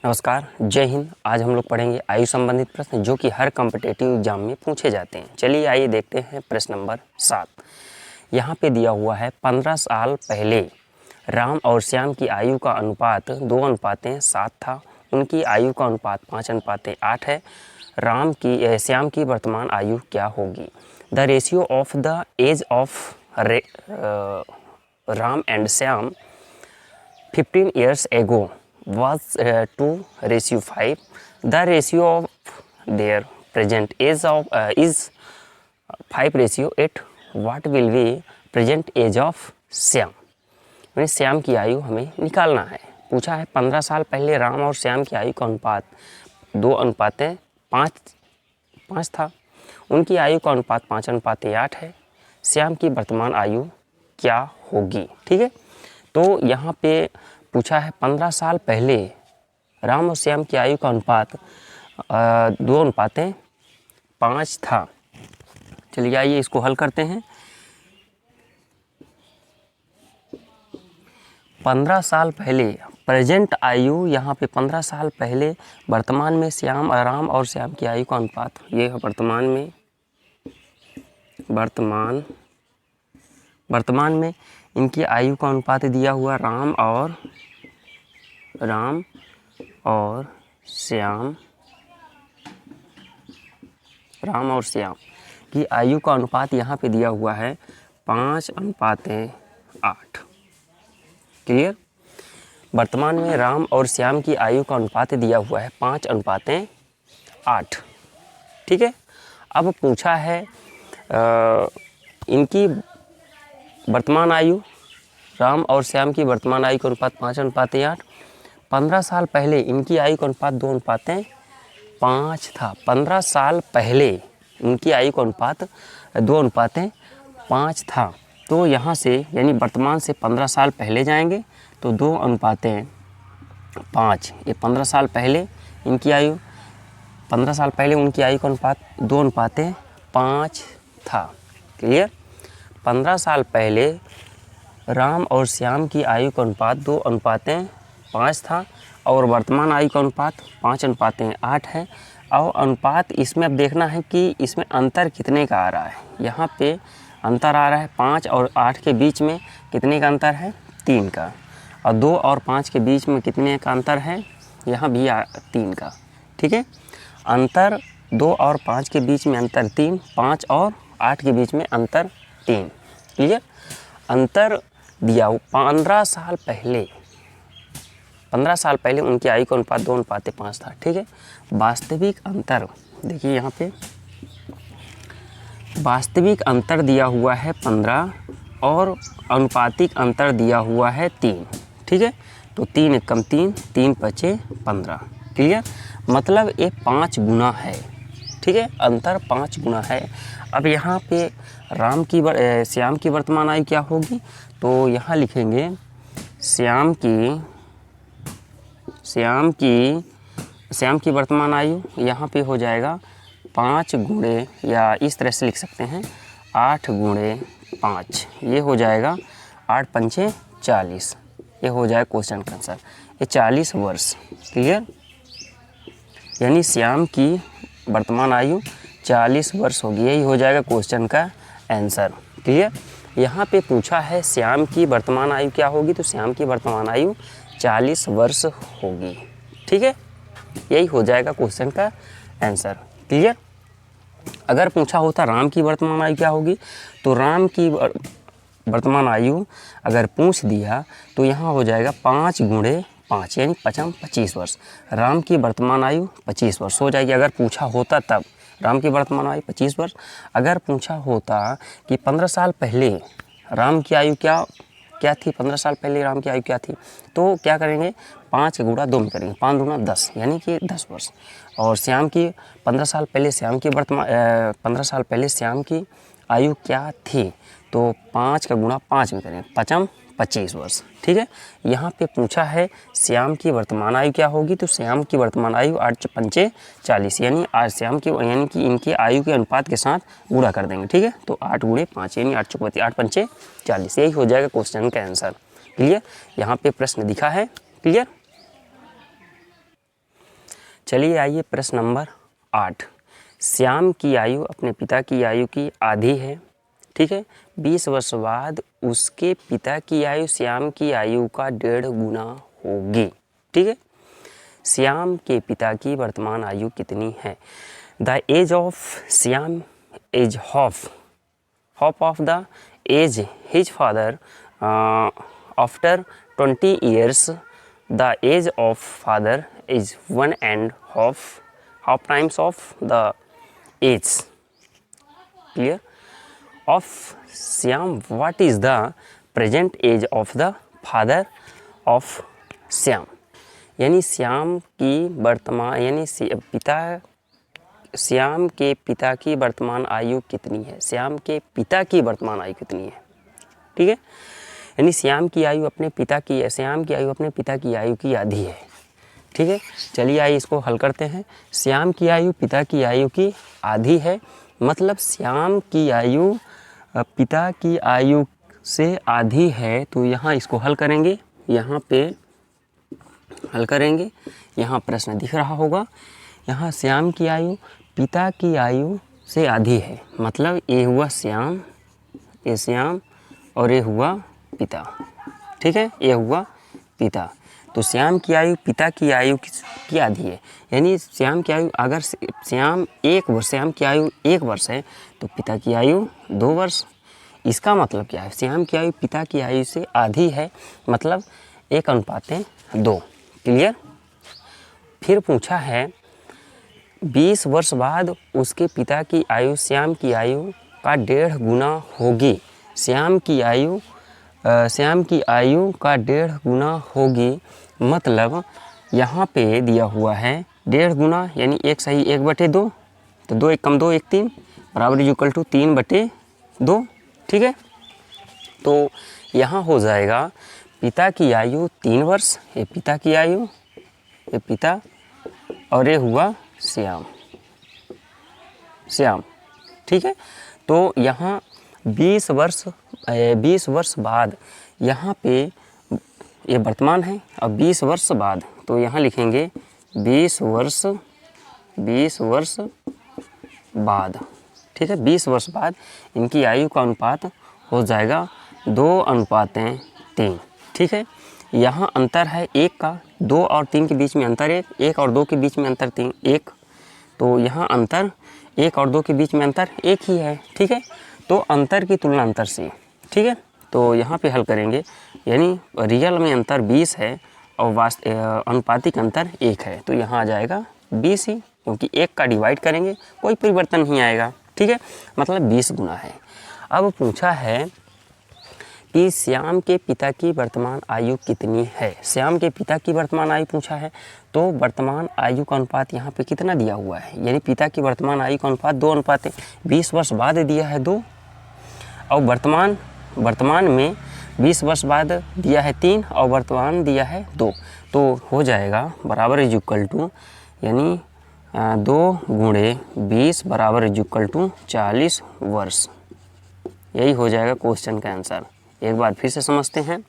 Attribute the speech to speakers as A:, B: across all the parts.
A: नमस्कार, जय हिंद। आज हम लोग पढ़ेंगे आयु संबंधित प्रश्न जो कि हर कॉम्पिटिटिव एग्जाम में पूछे जाते हैं। चलिए आइए देखते हैं प्रश्न नंबर 7। यहाँ पे दिया हुआ है 15 साल पहले राम और श्याम की आयु का अनुपात 2:7 था। उनकी आयु का अनुपात 5:8 है। श्याम की वर्तमान आयु क्या होगी? The ratio of the age of Ram and Shyam 15 years ago was 2:5. The ratio of their present age is 5:8. What will be present age of Shyam? यानी श्याम की आयु हमें निकालना है। पूछा है 15 साल पहले राम और श्याम की आयु का अनुपात 2:5 था। उनकी आयु का अनुपात 5:8 है। श्याम की वर्तमान आयु क्या होगी? ठीक है, तो यहाँ पे पूछा है 15 साल पहले राम और श्याम की आयु का अनुपात 2:5 था। चलिए आइए इसको हल करते हैं। 15 साल पहले प्रेजेंट आयु, यहाँ पे 15 साल पहले वर्तमान में राम और श्याम की आयु का अनुपात, ये है वर्तमान में इनकी आयु का अनुपात दिया हुआ राम और श्याम की आयु का अनुपात यहाँ पे दिया हुआ है 5:8। क्लियर? वर्तमान में राम और श्याम की आयु का अनुपात दिया हुआ है 5:8। ठीक है, अब पूछा है इनकी वर्तमान आयु, राम और श्याम की वर्तमान आयु का अनुपात 5:8। 15 साल पहले इनकी आयु का अनुपात 2:5 था। 15 साल पहले इनकी आयु का अनुपात 2:5 था। तो यहाँ से यानी वर्तमान से 15 साल पहले जाएंगे तो 2:5। ये 15 साल पहले इनकी आयु, 15 साल पहले उनकी आयु का अनुपात 2:5 था। क्लियर? 15 साल पहले राम और श्याम की आयु का अनुपात 2:5 था और वर्तमान आयु का अनुपात 5:8 है। और अनुपात इसमें अब देखना है कि इसमें अंतर कितने का आ रहा है। यहाँ पे अंतर आ रहा है 5 और 8 के बीच में कितने का अंतर है? 3 का। और 2 और 5 के बीच में कितने का अंतर है? यहाँ भी 3 का। ठीक है, अंतर 2 और 5 के बीच में अंतर 3, 5 और 8 के बीच में अंतर 3। क्लियर? अंतर दिया हो 15 साल पहले उनकी आयु का अनुपात 2:5 था। ठीक है, वास्तविक अंतर देखिए, यहाँ पे वास्तविक अंतर दिया हुआ है 15 और अनुपातिक अंतर दिया हुआ है 3। ठीक है, तो 3 × 3, 3 × 5 = 15। क्लियर? मतलब ये 5 गुना है। ठीक है, अंतर 5 गुना है। अब यहाँ पे श्याम की वर्तमान आयु क्या होगी? तो यहाँ लिखेंगे श्याम की वर्तमान आयु यहाँ पे हो जाएगा 5 गुणे, या इस तरह से लिख सकते हैं 8 × 5। ये हो जाएगा 8 × 5 = 40। ये हो जाएगा क्वेश्चन का आंसर। ये 40 वर्ष। क्लियर? यानी श्याम की वर्तमान आयु 40 वर्ष होगी। यही हो जाएगा क्वेश्चन का आंसर। क्लियर? यहाँ पे पूछा है श्याम की वर्तमान आयु क्या होगी, तो श्याम की वर्तमान आयु 40 वर्ष होगी। ठीक है, यही हो जाएगा क्वेश्चन का आंसर। क्लियर? अगर पूछा होता राम की वर्तमान आयु क्या होगी, तो राम की वर्तमान आयु अगर पूछ दिया तो यहाँ हो जाएगा 5 × 5 यानी 25 वर्ष। राम की वर्तमान आयु 25 वर्ष हो जाएगी अगर पूछा होता तब। राम की वर्तमान आयु 25 वर्ष। अगर पूछा होता कि 15 साल पहले राम की आयु क्या थी, 15 साल पहले राम की आयु क्या थी, तो क्या करेंगे 5 × 2 में करेंगे, 5 × 10 यानी कि 10 वर्ष। और श्याम की 15 साल पहले श्याम की आयु क्या थी, तो 5 का गुणा 5 में करेंगे, 5 × 25 वर्ष। ठीक है, यहाँ पे पूछा है श्याम की वर्तमान आयु क्या होगी, तो श्याम की वर्तमान आयु 8 × 5 = 40 यानी श्याम की यानी कि इनकी आयु के अनुपात के साथ गुणा कर देंगे। ठीक है, तो 8 × 5 यानी 8 × 5 = 40। यही हो जाएगा क्वेश्चन का आंसर। क्लियर? यहाँ पे प्रश्न दिखा है। क्लियर? चलिए आइए प्रश्न नंबर 8। श्याम की आयु अपने पिता की आयु की आधी है, ठीक है। 20 वर्ष बाद उसके पिता की आयु श्याम की आयु का 1.5 गुना होगी, ठीक है। श्याम के पिता की वर्तमान आयु कितनी है? The age of Shyam is half of the age his father after 20 years. The age of father is 1.5 times of the age, clear, of Shyam. What is the present age of the father of Shyam? यानी श्याम की वर्तमान यानी श्याम के पिता की वर्तमान आयु कितनी है? श्याम के पिता की वर्तमान आयु कितनी है, ठीक है। यानी श्याम की आयु अपने पिता की आयु की आधी है, ठीक है। चलिए आइए इसको हल करते हैं। श्याम की आयु पिता की आयु की आधी है, मतलब श्याम की आयु पिता की आयु से आधी है। तो यहाँ इसको हल करेंगे, यहाँ पे हल करेंगे। यहाँ प्रश्न दिख रहा होगा, यहाँ श्याम की आयु पिता की आयु से आधी है, मतलब ये हुआ श्याम, ये श्याम और ये हुआ पिता, ठीक है। ये हुआ पिता। तो श्याम की आयु पिता की आयु की आधी है, यानी श्याम की आयु अगर श्याम की आयु 1 वर्ष है तो पिता की आयु 2 वर्ष। इसका मतलब क्या है? श्याम की आयु पिता की आयु से आधी है, मतलब 1:2, क्लियर। फिर पूछा है 20 वर्ष बाद उसके पिता की आयु श्याम की आयु का 1.5 गुना होगी। श्याम की आयु का 1.5 गुना होगी, मतलब यहाँ पे दिया हुआ है 1.5 गुना, यानी 1 सही 1/2, तो 2 × 1 = 2, 1 3 बराबर इक्वल टू 3/2, ठीक है। तो यहाँ हो जाएगा पिता की आयु 3 वर्ष, ये पिता की आयु, ये पिता, और ये हुआ श्याम, ठीक है। तो यहाँ 20 वर्ष बाद यहाँ पे ये वर्तमान है, अब 20 वर्ष बाद तो यहाँ लिखेंगे 20 वर्ष बाद, ठीक है। 20 वर्ष बाद इनकी आयु का अनुपात हो जाएगा 2:3, ठीक है। यहाँ अंतर है 1 का, 2 और 3 के बीच में अंतर 1 और 2 के बीच में अंतर 1, तो यहाँ अंतर 1 और 2 के बीच में अंतर 1 ही है, ठीक है। तो अंतर की तुलना अंतर से, ठीक है। तो यहाँ पे हल करेंगे, यानी रियल में अंतर 20 है और अनुपातिक अंतर 1 है, तो यहाँ आ जाएगा 20 ही, क्योंकि 1 का डिवाइड करेंगे कोई परिवर्तन नहीं आएगा, ठीक है, मतलब 20 गुना है। अब पूछा है कि श्याम के पिता की वर्तमान आयु कितनी है? श्याम के पिता की वर्तमान आयु पूछा है, तो वर्तमान आयु का अनुपात यहाँ पे कितना दिया हुआ है? यानी पिता की वर्तमान आयु का अनुपात 2:1, 20 वर्ष बाद दिया है 2, और वर्तमान में 20 वर्ष बाद दिया है 3 और वर्तमान दिया है 2, तो हो जाएगा बराबर इक्वल टू, यानी 2 × 20 बराबर इक्वल टू 40 वर्ष। यही हो जाएगा क्वेश्चन का आंसर। एक बार फिर से समझते हैं,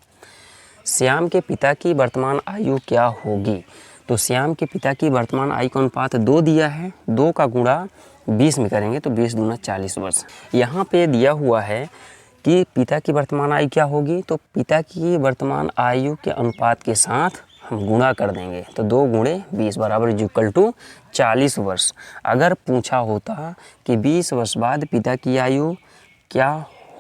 A: श्याम के पिता की वर्तमान आयु क्या होगी? तो श्याम के पिता की वर्तमान आयु का अनुपात 2 दिया है, 2 का गुणा 20 में करेंगे तो 20 दूना 40 वर्ष। यहाँ पे दिया हुआ है कि पिता की वर्तमान आयु क्या होगी, तो पिता की वर्तमान आयु के अनुपात के साथ हम गुणा कर देंगे, तो 2 × 20 बराबर इक्वल टू 40 वर्ष। अगर पूछा होता कि 20 वर्ष बाद पिता की आयु क्या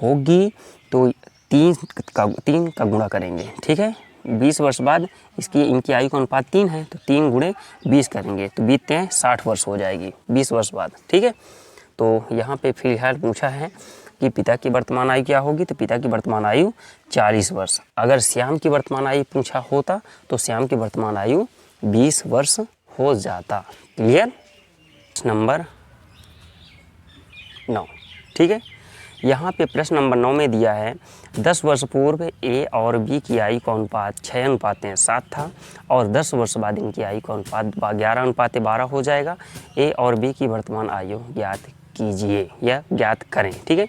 A: होगी, तो 3 का गुणा करेंगे, ठीक है। 20 वर्ष बाद इनकी आयु का अनुपात 3 है, तो 3 × 20 करेंगे तो बीतते हैं 60 वर्ष हो जाएगी 20 वर्ष बाद, ठीक है। तो यहाँ पे फिलहाल पूछा है कि पिता की वर्तमान आयु क्या होगी, तो पिता की वर्तमान आयु 40 वर्ष। अगर श्याम की वर्तमान आयु पूछा होता तो श्याम की वर्तमान आयु 20 वर्ष हो जाता। क्लियर? नंबर 9, ठीक है। यहाँ पे प्रश्न नंबर 9 में दिया है 10 वर्ष पूर्व ए और बी की आयु का अनुपात 6:7 था और 10 वर्ष बाद इनकी आयु का अनुपात 11:12 हो जाएगा। ए और बी की वर्तमान आयु ज्ञात कीजिए या ज्ञात करें, ठीक है।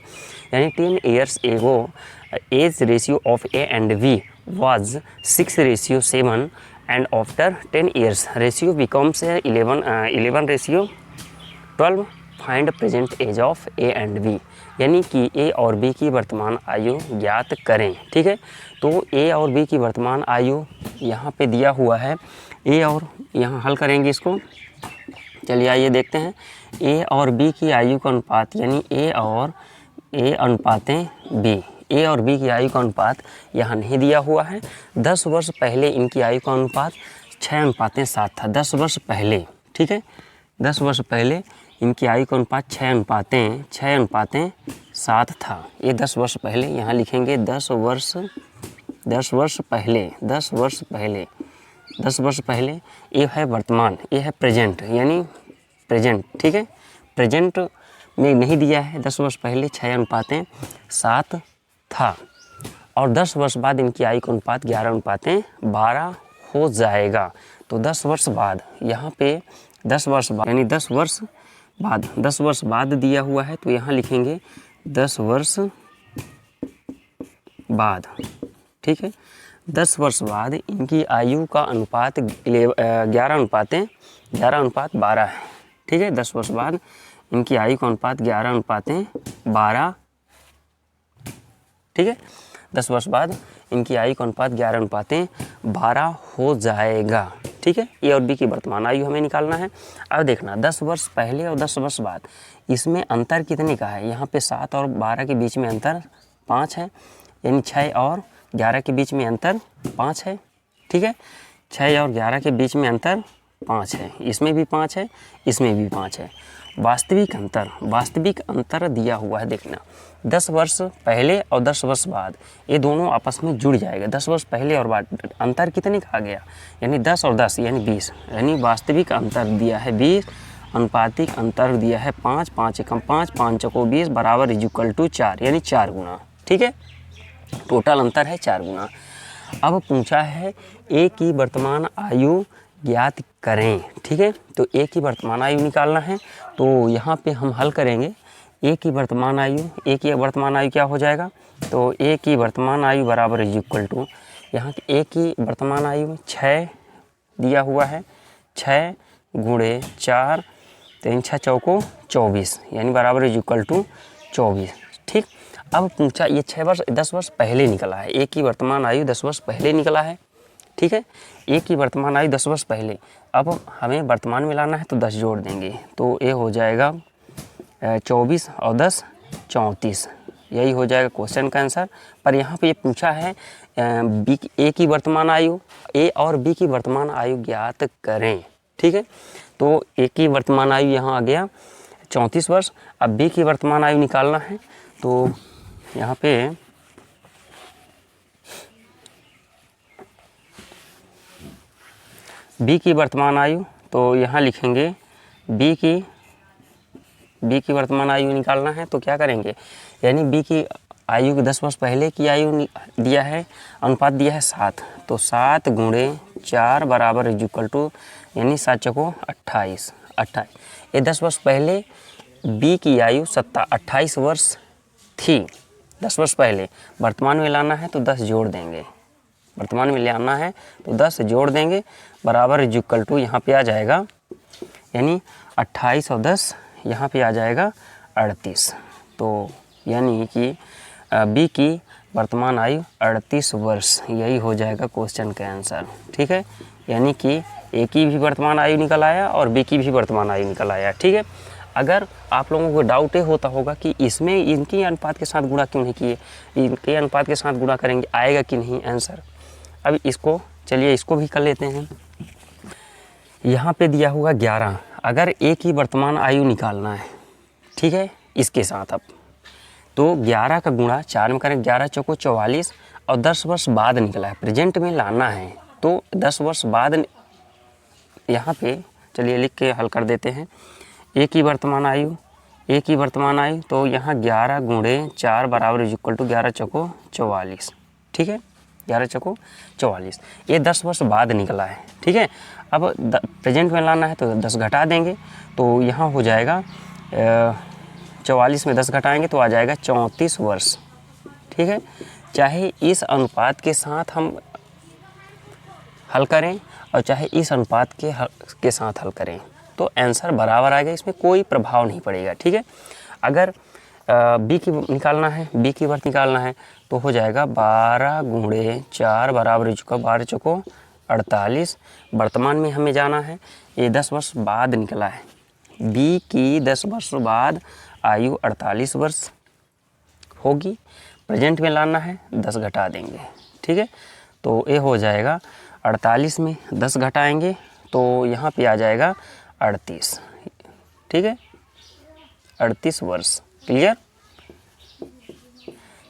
A: यानी 10 years ago age ratio of A and B was 6:7 and after 10 years ratio becomes 11:12। Find present age of A and B, यानी कि ए और बी की वर्तमान आयु ज्ञात करें। ठीक है, तो ए और बी की वर्तमान आयु यहाँ पे दिया हुआ है। ए और यहाँ हल करेंगे इसको। चलिए आइए देखते हैं। ए और बी की आयु का अनुपात, यानी ए अनुपातें बी, ए और बी की आयु का अनुपात यहाँ नहीं दिया हुआ है। 10 वर्ष पहले इनकी आयु का अनुपात 6:7 था। 10 वर्ष पहले, ठीक है, 10 वर्ष पहले इनकी आयु का अनुपात 6:7 था। ये 10 वर्ष पहले, यहाँ लिखेंगे 10 वर्ष पहले। ये है वर्तमान, ये है प्रेजेंट, यानी प्रेजेंट। ठीक है, प्रेजेंट में नहीं दिया है। 10 वर्ष पहले 6:7 था और 10 वर्ष बाद इनकी आयु का अनुपात 11:12 हो जाएगा। तो 10 वर्ष बाद, यहाँ पे 10 वर्ष बाद, यानी 10 वर्ष बाद दिया हुआ है, तो यहाँ लिखेंगे 10 वर्ष बाद। ठीक है, 10 वर्ष बाद इनकी आयु का अनुपात 11:12 है। ठीक है, 10 वर्ष बाद इनकी आयु का अनुपात 11:12। ठीक है, 10 वर्ष बाद इनकी आयु का अनुपात 11:12 हो जाएगा। ठीक है, ए और बी की वर्तमान आयु हमें निकालना है। अब देखना 10 वर्ष पहले और 10 वर्ष बाद, इसमें अंतर कितने का है। यहाँ पे 7 और 12 के बीच में अंतर 5 है, यानी 6 और 11 के बीच में अंतर 5 है। ठीक है, 6 और 11 के बीच में अंतर 5 है, इसमें भी 5 है, इसमें भी 5 है। वास्तविक अंतर दिया हुआ है। देखना 10 वर्ष पहले और 10 वर्ष बाद, ये दोनों आपस में जुड़ जाएगा। 10 वर्ष पहले और बाद अंतर कितने का आ गया, यानी 10 और 10 यानी 20, यानी वास्तविक अंतर दिया है 20, अनुपातिक अंतर दिया है 5, 5 एकम 5, 5 चौको 20 बराबर इक्वल टू 4, यानी 4 गुना। ठीक है, टोटल अंतर है 4 गुना। अब पूछा है ए की वर्तमान आयु ज्ञात करें। ठीक है, तो ए की वर्तमान आयु निकालना है, तो यहाँ पे हम हल करेंगे। ए की वर्तमान आयु क्या हो जाएगा, तो ए की वर्तमान आयु बराबर इक्वल टू, यहाँ ए की वर्तमान आयु 6 दिया हुआ है, 6 गुणे 4, 3 6 चौको 24, यानी बराबर इक्वल टू 24। ठीक, अब पूछा ये 10 वर्ष पहले निकला है। ए की वर्तमान आयु 10 वर्ष पहले निकला है। ठीक है, ए की वर्तमान आयु 10 वर्ष पहले। अब हमें वर्तमान में लाना है, तो 10 जोड़ देंगे, तो ए हो जाएगा 24 और 10 34, यही हो जाएगा क्वेश्चन का आंसर। पर यहाँ पे ये पूछा है ए की वर्तमान आयु, ए और बी की वर्तमान आयु ज्ञात करें। ठीक है, तो ए की वर्तमान आयु यहाँ आ गया 34 वर्ष। अब बी की वर्तमान आयु निकालना है, तो यहाँ पे बी की वर्तमान आयु, तो यहाँ लिखेंगे बी की वर्तमान आयु निकालना है, तो क्या करेंगे, यानी बी की आयु 10 वर्ष पहले की आयु दिया है, अनुपात दिया है 7, तो 7 गुणे 4 बराबर इक्वल टू, यानी 7 चौको 28। ये 10 वर्ष पहले बी की आयु 28 वर्ष थी, 10 वर्ष पहले। वर्तमान में लाना है तो 10 जोड़ देंगे, वर्तमान में लाना है तो 10 जोड़ देंगे, बराबर इक्वल टू यहाँ पे आ जाएगा, यानी 28 और 10 यहाँ पे आ जाएगा 38। तो यानी कि बी की वर्तमान आयु 38 वर्ष, यही हो जाएगा क्वेश्चन का आंसर। ठीक है, यानी कि ए की भी वर्तमान आयु निकल आया और बी की भी वर्तमान आयु निकल आया। ठीक है, अगर आप लोगों को डाउट ये होता होगा कि इसमें इनकी अनुपात के साथ गुणा क्यों नहीं किए, इनके अनुपात के साथ गुणा करेंगे आएगा कि नहीं आंसर। अब इसको चलिए इसको भी कर लेते हैं। यहाँ पे दिया हुआ 11, अगर ए की वर्तमान आयु निकालना है, ठीक है, इसके साथ अब तो 11 का गुणा 4 में करें, 11 चौको 44 और 10 वर्ष बाद निकला है, प्रेजेंट में लाना है, तो 10 वर्ष बाद यहाँ पे चलिए लिख के हल कर देते हैं। ए की वर्तमान आयु तो यहाँ 11 गुणे 4 बराबर इक्वल टू 11 चौको 44। ठीक है, 11 चौको 44, ये 10 वर्ष बाद निकला है। ठीक है, अब प्रेजेंट में लाना है तो 10 घटा देंगे, तो यहाँ हो जाएगा 44 में 10 घटाएंगे तो आ जाएगा 34 वर्ष। ठीक है, चाहे इस अनुपात के साथ हम हल करें और चाहे इस अनुपात के साथ हल करें तो आंसर बराबर आएगा, इसमें कोई प्रभाव नहीं पड़ेगा। ठीक है, अगर बी की निकालना है, बी की वर्थ निकालना है तो हो जाएगा 12 गुणे 4 बराबर चुका 12 चौको 48। वर्तमान में हमें जाना है, ये 10 वर्ष बाद निकला है, बी की 10 वर्ष बाद आयु 48 वर्ष होगी। प्रेजेंट में लाना है, 10 घटा देंगे। ठीक है, तो ये हो जाएगा 48 में 10 घटाएंगे तो यहाँ पे आ जाएगा 38। ठीक है, 38 वर्ष। क्लियर?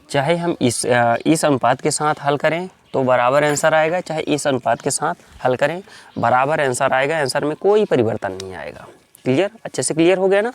A: चाहे हम इस अनुपात के साथ हल करें तो बराबर आंसर आएगा, चाहे इस अनुपात के साथ हल करें बराबर आंसर आएगा, आंसर में कोई परिवर्तन नहीं आएगा। क्लियर? अच्छे से क्लियर हो गया ना?